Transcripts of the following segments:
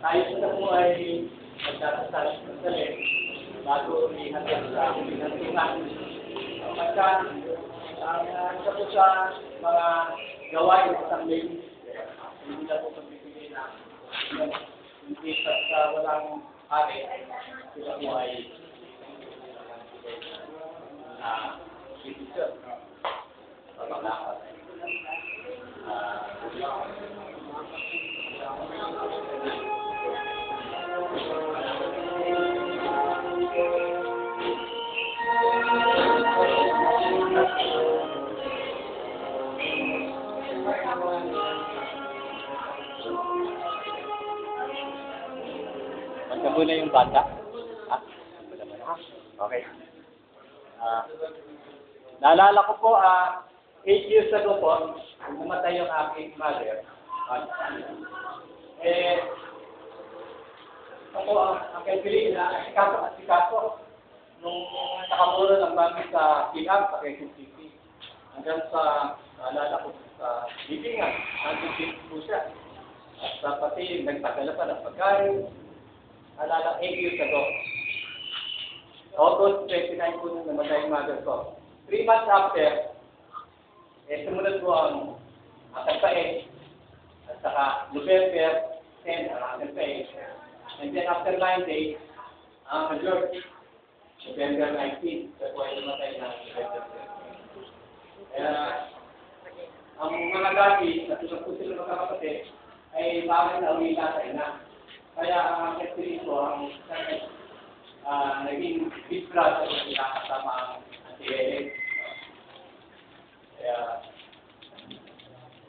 Tayo sa po ay magdadasal ng sali bago ihatid sa pinagtungan. Pagka isa po sa mga gawain ng isang lady, hindi na po pagbibigay na hindi sa walang hari, sila po ay citizen. Pagkakalakas. Magkabo na yung bata? Ha? Okay. Naalala ko po, 8 years ago po, namatay yung aking mother. Ako ang kaibigan na asikaso nung nakamura ng mami sa Pilang, sa Quezon City. Hanggang sa, naalala ko sa libingan, nandun po siya. At pati nagtagala pa ng pagkain. Naalala, 8 years ago. August 29 po nung namatay yung mother ko. 3 months after, sumunod po ang Kampain, at saka November 10, ang Kampain. And then after 9 days, ang George, November 19, sa po ay namatay ng November 10. Ang mga gabi, natulog po sila magkakapatid, ay bakit na uwi natin na. Kaya ang actually po, ang naging big brother na sila kasama ang anti-elect. Kaya,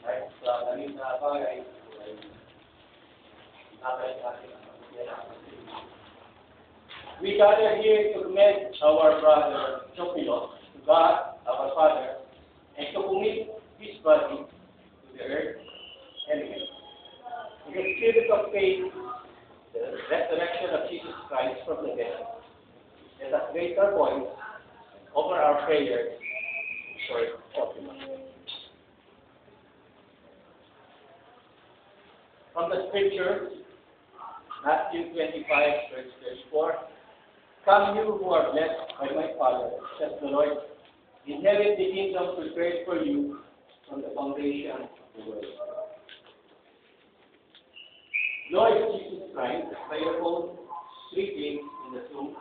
kahit sa galing na bagay, ay nakait natin ang we gather here to commend our brother Chopilo to God, our Father, and to commit his body to the earth anyway. In the spirit of faith, the resurrection of Jesus Christ from the dead, let us raise our voice over our prayers for Chopilo. From the scripture, Matthew 25, verse 34, come you who are blessed by my Father, says the Lord, inherit the kingdom prepared for you from the foundation of the world. Lord Jesus Christ, by your own sleeping in the tomb,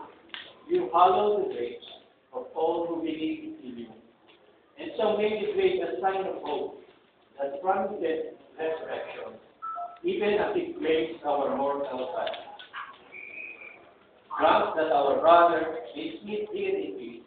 you hollow the graves of all who believe in you, and so made the grave a sign of hope that promises resurrection, even as it breaks our mortal body. Grant that our brother may sleep here in peace,